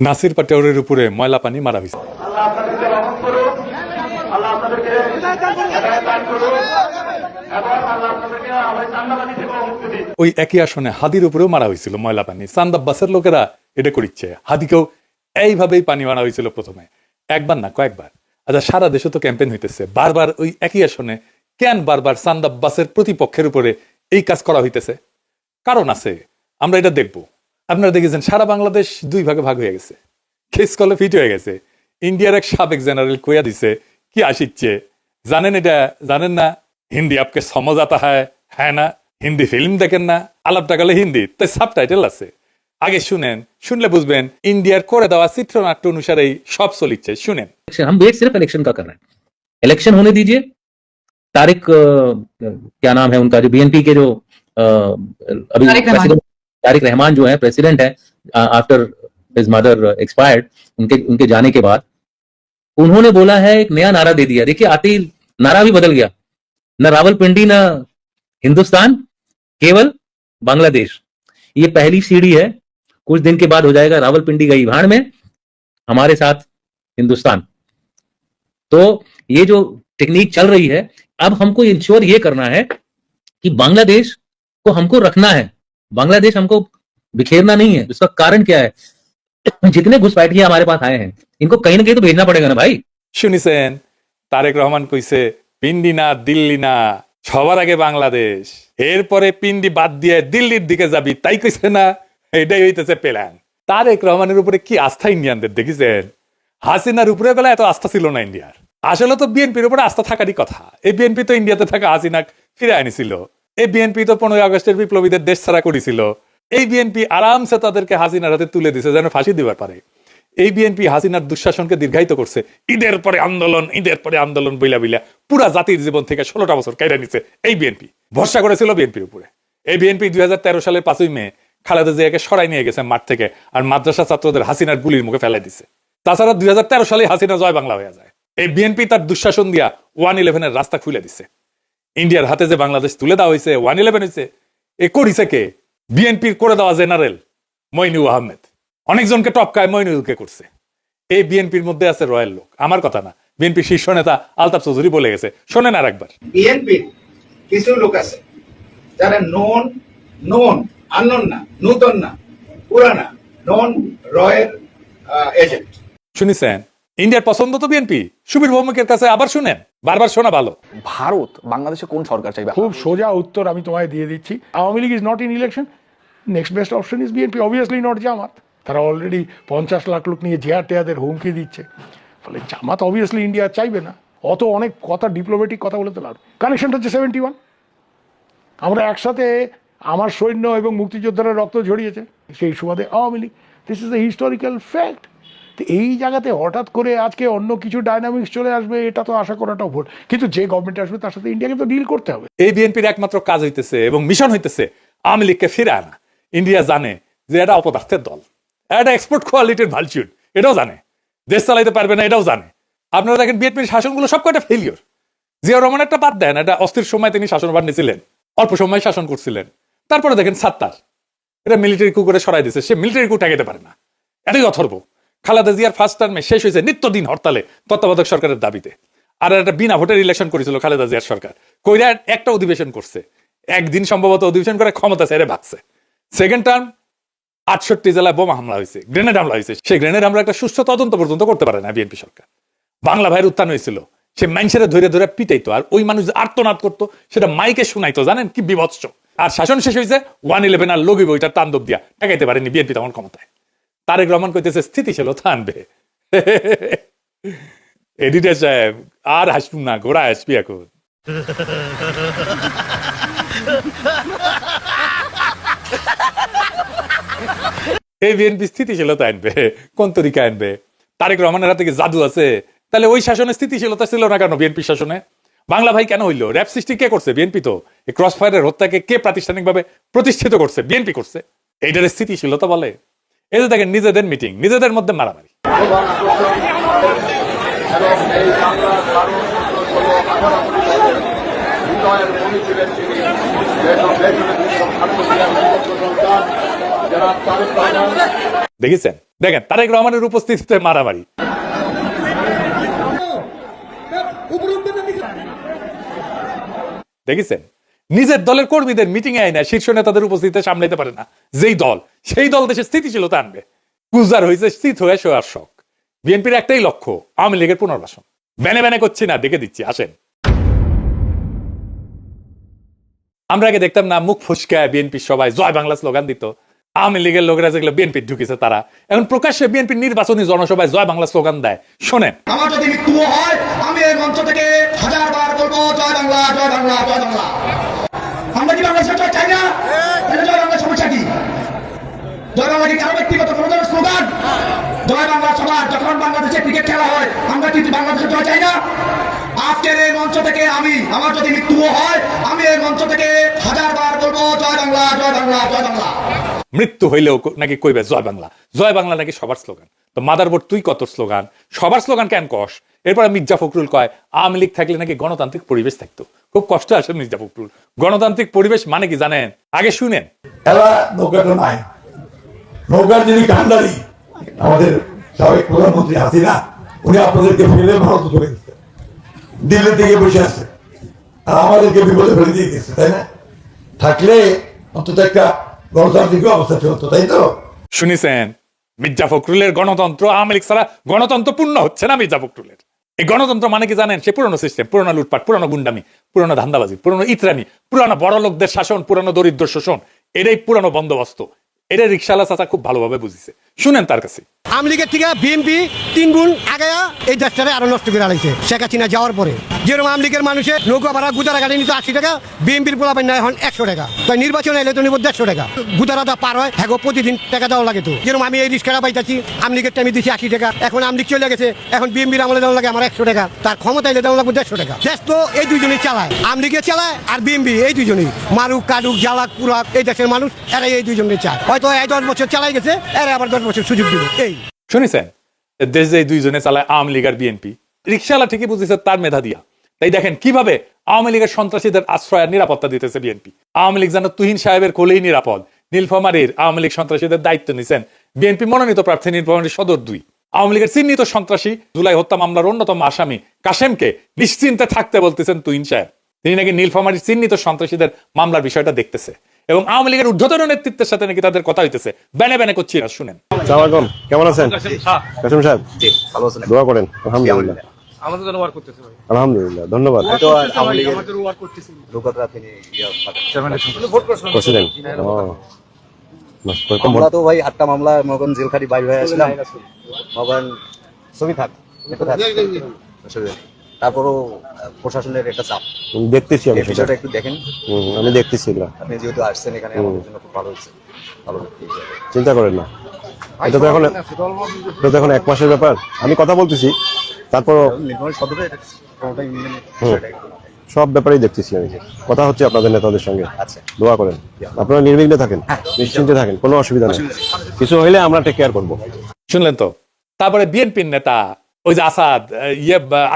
নাসির পাটোয়ারির উপরে ময়লা পানি মারা হয়েছে। ওই একই আসনে হাদির উপরেও মারা হয়েছিল ময়লা পানি। চান্দ আব্বাসের লোকেরা এটা করিচ্ছে। হাদিকেও এইভাবেই পানি মারা হয়েছিল প্রথমে, একবার না কয়েকবার। আচ্ছা, সারা দেশে তো ক্যাম্পেইন হইতেছে, বারবার ওই একই আসনে কেন বারবার চান্দ আব্বাসের প্রতিপক্ষের উপরে এই কাজ করা হইতেছে? কারণ আছে, আমরা এটা দেখবো। আপনারা দেখেছেন সারা বাংলাদেশ দুই ভাগে ভাগ হয়ে গেছে, কেস কলে ফিট হয়ে গেছে। ইন্ডিয়ার এক সাবেক জেনারেল কইয়া দিছে কি আসিচ্ছে জানেন? এটা জানেন না? হিন্দি আপকে সমঝ আতা হ্যাঁ না? হিন্দি ফিল্ম দেখেন না? আলাপটা গেলে হিন্দি, তাই সাবটাইটেল আছে। আগে শুনেন, শুনলে বুঝবেন ইন্ডিয়ার করে দেওয়া চিত্রনাট্য অনুসারেই সব চলিচ্ছে। শুনেন। हम वेट सिर्फ इलेक्शन का कर रहे हैं। इलेक्शन होने दीजिए। तारिक क्या नाम है उनका, जो बीएनपी के जो अभी तारिक रहमान जो है प्रेसिडेंट है आफ्टर हिज मदर एक्सपायर्ड, उनके जाने के बाद उन्होंने बोला है, एक नया नारा दे दिया। देखिए, आते ही नारा भी बदल गया। न रावलपिंडी न हिंदुस्तान, केवल बांग्लादेश। ये पहली सीढ़ी है। कुछ दिन के बाद हो जाएगा रावलपिंडी गई भाड़ में, हमारे साथ हिंदुस्तान। तो ये जो टेक्निक चल रही है, अब हमको इंश्योर ये करना है कि बांग्लादेश को हमको रखना है। बांग्लादेश हमको बिखेरना नहीं है। इसका कारण क्या है? जितने घुसपैठिए हमारे पास आए हैं, इनको कहीं ना कहीं तो भेजना पड़ेगा ना भाई। শুনিছেন তারেক রহমান কইছে পিন্ডি না দিল্লি না, সবার আগে বাংলাদেশ, এরপরে পিন্ডি বাদ দিয়ে দিল্লির দিকে যাবি, তাই কইছে না? এটাই হইতেছে প্ল্যান। তারেক রহমানের উপরে কি আস্থা ইন্ডিয়ানদের দেখেছেন? হাসিনার উপরে বেলা এত আস্থা ছিল না ইন্ডিয়ার। আসলে তো বিএনপির উপরে আস্থা থাকারই কথা। এই বিএনপি তো ইন্ডিয়াতে থাকা হাসিনা ফিরে আনিছিল। এই বিএনপি তো 15 আগস্টের বিপ্লবীদের দেশ ছাড়া করেছিল। এই বিএনপি আরামসে তাদেরকে হাসিনার হাতে তুলে দিছে যেন ফাঁসি দিবার পারে। এই বিএনপি হাসিনার দুঃশাসনকে দীর্ঘায়িত করছে। ঈদের পরে আন্দোলন, ঈদের পরে আন্দোলন বইলা বইলা পুরা জাতির জীবন থেকে 16টা বছর কেটে নিছে এই বিএনপি। ভরসা করেছিল বিএনপির উপরে। এই বিএনপি 2013 সালের 5ই মে খালেদা জিয়াকে সরাই নিয়ে গেছে মাঠ থেকে, আর মাদ্রাসা ছাত্রদের হাসিনার গুলির মুখে ফেলাই দিছে। তাছাড়া 2013 সালে হাসিনা জয় বাংলা হয়ে যায়। এই বিএনপি তার দুঃশাসন দিয়া 111 এর রাস্তা খুলে দিছে। ইন্ডিয়ার হাতে যে বাংলাদেশ তুলে দেওয়া হয়েছে, 111 হয়েছে, এ করিছে কে? বিএনপির করে দেওয়া জেনারেল মইনুল আহমেদ। অনেকজনকে টপকায় মইনুলকে করছে। এই বিএনপির মধ্যে আছে রয়্যাল লোক, আমার কথা না। বিএনপি শীর্ষ নেতা আলতাফ চৌধুরী বলে গেছে, শোনেন আর একবার। বিএনপির কিছু লোক আছে যারা নন আননোন না, নূতন না, পুরানা, নন রয়ের এজেন্ট। শুনেছেন ইন্ডিয়ার পছন্দ তো বিএনপি। সুবীর ভৌমিকের কাছে আবার শুনেন, বারবার শোনা ভালো। ভারত বাংলাদেশে কোন সরকার চাইবে? খুব সোজা উত্তর আমি তোমায় দিয়ে দিচ্ছি। Awami League is not in election, next best option is BNP, obviously not Jamaat. তারা অলরেডি 50 লাখ লোক নিয়ে জিয়ার টেয়াদের হুমকি দিচ্ছে। ফলে জামাত অবভিয়াসলি ইন্ডিয়া চাইবে না। অত অনেক কথা, ডিপ্লোম্যাটিক কথা বলে তো লাভ। কানেকশনটা হচ্ছে 71। আমরা একসাথে, আমার সৈন্য এবং মুক্তিযোদ্ধারা রক্ত ঝরিয়েছে, সেই সুবাদে Awami League. This is the historical fact. তো এই জায়গাতে হঠাৎ করে আজকে অন্য কিছু ডাইনামিক্স চলে আসবে, এটা তো আশা করাটাও ভুল। কিন্তু যে গভর্নমেন্ট আসবে তার সাথে ইন্ডিয়াকে তো ডিল করতে হবে। এই বিএনপির একমাত্র কাজ হইতেছে এবং মিশন হইতেছে আওয়ামী লীগকে ফিরে আনা। ইন্ডিয়া জানে যে এটা অপদার্থের দল, এটা এক্সপোর্ট কোয়ালিটির ভালচুট, এটাও জানে। দেশ চালাইতে পারবে না, এটাও জানে। আপনারা দেখেন বিএনপির শাসনগুলো সব কয়টা ফেলিওর। জিয়াউর রহমান একটা বাদ দেন, এটা অস্থির সময় তিনি শাসনভার নিয়েছিলেন, অল্প সময় শাসন করছিলেন। তারপরে দেখেন সাত্তার, এটা মিলিটারি কু করে সরাই দিচ্ছে, সে মিলিটারি কু ঠেকাতে পারে না, এটাই অথর্ব। খালেদা জিয়ার ফার্স্ট টার্মে শেষ হয়েছে নিত্যদিন হরতালে তত্ত্বাবধায়ক সরকারের দাবিতে। আর একটা বিনা ভোটের ইলেকশন করেছিল খালেদা জিয়ার সরকার। কইরা একটা অধিবেশন করছে, একদিন সম্ভবত অধিবেশন করে ক্ষমতা ছেড়ে ভাগছে। সেকেন্ড টার্ম 68 জেলায় বোমা হামলা হয়েছে, গ্রেনেড হামলা হয়েছে। সেই গ্রেনেড হামলা একটা সুস্থ তদন্ত পর্যন্ত করতে পারে না বিএনপি সরকার। বাংলা ভাইয়ের উত্থান হয়েছিল, সে মানুষের ধরে ধরে পিটাইতো, আর ওই মানুষ আর্তনাদ করতো সেটা মাইকে শুনাইতো। জানেন কি বিভৎস। আর শাসন শেষ হয়েছে 111 আর লগি বইটার তাণ্ডব দিয়া ঠেকাইতে পারেনি বিএনপি তখন ক্ষমতায়। তারেক রহমান কইতেছে স্থিতিশীলতা আনবে। এডিটর সাহেব আর হাসবুন না, ঘোড়া হাসবি এখন। এই বিএনপি স্থিতিশীলতা আনবে, কোন তরিকা আনবে? তারেক রহমানের হাতে কি জাদু আছে? তাহলে ওই শাসনে স্থিতিশীলতা ছিল না কেন? বিএনপি শাসনে বাংলা ভাই কেন হইলো? র‍্যাপ সৃষ্টি কে করছে? বিএনপি তো। এই ক্রস ফায়ারের হত্যাকে কে প্রাতিষ্ঠানিকভাবে প্রতিষ্ঠিত করছে? বিএনপি করছে। এইটার স্থিতিশীলতা বলে? এই যে দেখেন নিজেদের মিটিং, নিজেদের মধ্যে মারামারি। দেখেছেন, দেখেন তারেক রহমানের উপস্থিতিতে মারামারি। দেখেছেন, নিজের দলের কর্মীদের মিটিং এ আয় না, শীর্ষ নেতাদের উপস্থিতিতে সামলাইতে পারে না যেই দল, সেই দল দেশের স্থিতিশীলতা আনবে। গুজার হয়েছে স্থিত হয়ে শোয়ার শখ। বিএনপির একটাই লক্ষ্য, আওয়ামী লীগের পুনর্বাসন। ব্যানে ব্যানে করছি না, দেখে দিচ্ছি, আসেন। আমরা আগে দেখতাম না, মুখ ফুসকায় বিএনপির সবাই জয় বাংলা স্লোগান দিত। আওয়ামী লীগের লোকেরা যেগুলো বিএনপি ঢুকেছে তারা এখন প্রকাশ্যে বিএনপির নির্বাচনী জনসভায় জয় বাংলা স্লোগান দেয়। শোনেন, আমার যদি মৃত্যু হয় আমি এই মঞ্চ থেকে হাজারবার বলবো জয় বাংলা, জয় বাংলা, জয় বাংলা। আমরা কি বাংলাদেশের জয় চাই না? তাহলে জয় বাংলার সমস্যা কি? জয় বাংলা কি কারো ব্যক্তিগত কোনো ধরনের স্লোগান? জয় বাংলা সবার, যখন বাংলাদেশে ক্রিকেট খেলা হয় আমরা কি বাংলাদেশের জয় চাই না? আজকের এই মঞ্চ থেকে আমার যদি মৃত্যু হয় আমি এই মঞ্চ থেকে হাজারবার বলবো জয় বাংলা, জয় বাংলা, জয় বাংলা। মৃত্যু হইলেও নাকি কইবে জয় বাংলা। জয় বাংলা নাকি সবার স্লোগান। তো মাদারবোর্ড তুই কত স্লোগান, সবার স্লোগান কেন কস? এরপর মির্জা ফখরুল কয় আওয়ামী লীগ থাকলে নাকি গণতান্ত্রিক পরিবেশ থাকতো। খুব কষ্ট আসে মির্জা ফখরুল। গণতান্ত্রিক পরিবেশ মানে কি জানেন? আগে শুনেন। এলা নৌকাটা নাই, নৌকার যিনি কান্ডারি আমাদের সাবেক প্রধানমন্ত্রী হাসিনা, উনি আপনাদেরকে ফেলে ভারতে চলে গেছে, দিল্লি থেকে বসে আছে, আর আমাদেরকে বিপদে ফেলে দিয়ে গেছে, তাই না? থাকলে অন্তত একটা গণতান্ত্রিক অবস্থা চলতো, তাই তো? শুনেছেন, মির্জা ফখরুলের গণতন্ত্র আওয়ামী লীগ ছাড়া গণতন্ত্র পূর্ণ হচ্ছে না। মির্জা ফখরুলের এই গণতন্ত্র মানে কি জানেন? সে পুরনো সিস্টেম, পুরনো লুটপাট, পুরনো গুন্ডামি, পুরনো ধান্দাবাজি, পুরনো ইতরামি, পুরনো বড় লোকদের শাসন, পুরনো দরিদ্র শোষণ। এটাই পুরনো বন্দোবস্ত। এটা রিকশালা চাচা খুব ভালোভাবে বুঝিছে। শুনেন তার কাছে। আওয়ামী লীগের থেকে বিএনপি 3 গুণ আগায়া এই দেশটারে আরো নষ্ট করে আলাইছে শেখ হাসিনা যাওয়ার পরে। যেরকম আওয়ামী লীগের মানুষের নৌকা ভাড়া গুদারা গাড়ি নিত 80 টাকা, বিএনপির পোলাপাই না এখন 100 টাকা। তাই নির্বাচন এলে তো নিব 150 টাকা। গুদারাটা পার হয় হ্যাঁ প্রতিদিন টাকা দেওয়া লাগে তো। যেরকম আমি এই রিক্সাটা পাইতাছি, আওয়ামী লীগের টাইমে দিচ্ছি 80 টাকা, এখন আওয়ামী লীগ চলে গেছে, এখন বিএনপির আমলে দেওয়া লাগে আমার 100 টাকা। তার ক্ষমতা এলে দেওয়া লাগবে 150 টাকা। দেশ তো এই দুইজনই চালায়, আওয়ামী লীগে চালায় আর বিএনপি, এই দুইজনই মারুক কাটুক জ্বালাক পুরাক এই দেশের মানুষ এরাই এই দুইজনকে চায়। হয়তো এই 10 বছর চালাই গেছে, এরা আবার 10 বছর সুযোগ দিব। এই শুনেছেন, দেশ যে দুইজনে চালায় আওয়ামী লীগ আর বিএনপি। রিকশালা ঠিকই বুঝেছে তার মেধা দিয়া। তাই দেখেন কিভাবে আওয়ামী লীগের সন্ত্রাসীদের আশ্রয় আর নিরাপত্তা দিতেছে বিএনপি। আওয়ামী লীগ যেন তুহিন সাহেবের কোলেই নিরাপদ। নীলফামারীর আওয়ামী লীগ সন্ত্রাসীদের দায়িত্ব নিছেন বিএনপি মনোনীত প্রার্থী নীলফামারীর সদর 2। আওয়ামী লীগের চিহ্নিত সন্ত্রাসী জুলাই হত্যা মামলার অন্যতম আসামি কাশেমকে নিশ্চিন্তে থাকতে বলতেছেন তুহিন সাহেব। তিনি নাকি নীলফামারীর চিহ্নিত সন্ত্রাসীদের মামলার বিষয়টা দেখতেছে এবং আওয়ামী লীগের ঊর্ধ্বতন নেতৃত্বের সাথে নাকি তাদের কথা হইতেছে। ব্যানে ব্যানে করছি না, শুনেন। আসসালামু কেমন আছেন কাসেম সাহেব? জি ভালো আছেন? দোয়া করেন। আলহামদুলিল্লাহ, আমাদের জন্য ওয়ার্ক করতেছে ভাই। আলহামদুলিল্লাহ, ধন্যবাদ। তো আওয়ামী লীগের আমাদের ওয়ার্ক করতেছে। লোকরা তিনি ভোট করছেন। প্রেসিডেন্ট আমরা তো ভাই 8টা মামলা মগন জেল খাটি বাইর হয়ে আসলাম। মগন ছবি থাক তারপরও প্রশাসনের একটা চাপ দেখতেছি, আমি এই বিষয়টা একটু দেখেন। আমি দেখতেছি। আপনি যেহেতু আসছেন এখানে আমাদের জন্য খুব ভালো হচ্ছে। ভালো চিন্তা করেন না, এটা তো এখন 1 মাসের ব্যাপার। আমি কথা বলতেছি, তারপর নির্মল শব্দটা এটা কোনটাই সব ব্যাপারেই দেখতেছি। আমি কথা হচ্ছে আপনাদের নেতাদের সঙ্গে। আচ্ছা, দোয়া করেন, আপনারা নির্বিঘ্নে থাকেন, নিশ্চিন্তে থাকেন, কোনো অসুবিধা নেই। কিছু হইলে আমরা টেক কেয়ার করবো। শুনলেন তো? তারপরে বিএনপির নেতা ওই যে আসাদ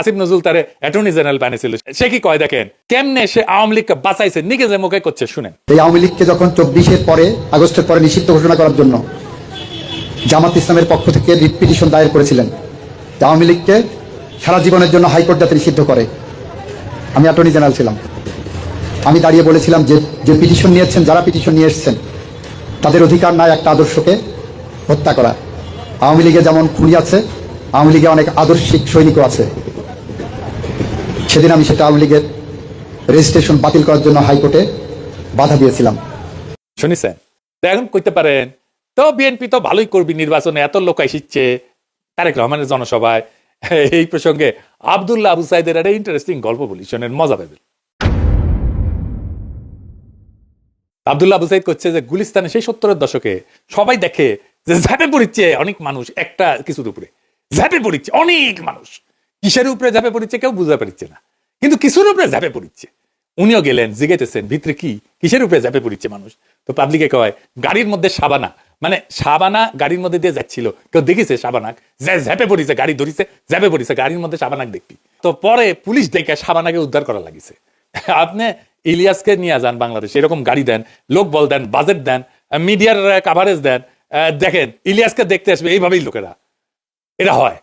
আসিফ নজরুল তারে অ্যাটর্নি জেনারেল বানিয়েছিল, সে কি কয় দেখেন কেমনে সে আওয়ামী লীগকে বাঁচাইছে, নিজে মুখে করছে। শুনেন। এই আওয়ামী লীগকে যখন 24-এর পরে আগস্টের পরে নিষিদ্ধ ঘোষণা করার জন্য জামাত ইসলামের পক্ষ থেকে রিট পিটিশন দায়ের করেছিলেন, আওয়ামী লীগকে সারা জীবনের জন্য হাইকোর্ট যাতে নিষিদ্ধ করে। আমি অ্যাটর্নি জেনারেল ছিলাম, আমি দাঁড়িয়ে বলেছিলাম যে পিটিশন নিয়েছেন, যারা পিটিশন নিয়ে এসছেন তাদের অধিকার নাই একটা আদর্শকে হত্যা করা। আওয়ামী লীগে যেমন খুনি আছে, আওয়ামী লীগে অনেক আদর্শিক সৈনিকও আছে। সেদিন আমি সেটা আওয়ামী লীগের রেজিস্ট্রেশন বাতিল করার জন্য হাইকোর্টে বাধা দিয়েছিলাম। শুনেছেন? এখন কইতে পারেন তো বিএনপি তো ভালোই করবি, নির্বাচনে এত লোক এসেছে তারেক রহমানের জনসভায়। এই প্রসঙ্গে আব্দুল্লাহ আবু সাইদের একটা ইন্টারেস্টিং গল্প বলি, শোনেন, মজা পাবেন। আব্দুল্লাহ আবু সাইদ করছে যে গুলিস্তানে সেই 70-এর দশকে সবাই দেখে যে ঝাঁপে পড়িচ্ছে অনেক মানুষ একটা কিছুর উপরে, ঝাঁপে পড়িচ্ছে অনেক মানুষ। কিসের উপরে ঝাঁপে পড়িচ্ছে কেউ বুঝতে পারছে না, কিন্তু কিছুর উপরে ঝাঁপে পড়িচ্ছে। উনিও গেলেন, জিজ্ঞেসেন ভিতরে কি, কিসের উপরে ঝাঁপে পড়িচ্ছে মানুষ? তো পাবলিকে কয় গাড়ির মধ্যে সাবানা, মানে সাবানা গাড়ির মধ্যে দিয়ে যাচ্ছিল, কেউ দেখেছে সাবানাক ঝাঁপে পড়িছে, গাড়ি ধরিছে ঝাঁপে পড়িছে, গাড়ির মধ্যে সাবানাক দেখবি। তো পরে পুলিশ দেখে সাবানাকে উদ্ধার করা লাগিছে। আপনি ইলিয়াসকে নিয়ে যান বাংলাদেশ, এরকম গাড়ি দেন, লোক বল দেন, বাজেট দেন, মিডিয়ার কাভারেজ দেন, দেখেন ইলিয়াসকে দেখতে আসবে এইভাবেই লোকেরা, এটা হয়।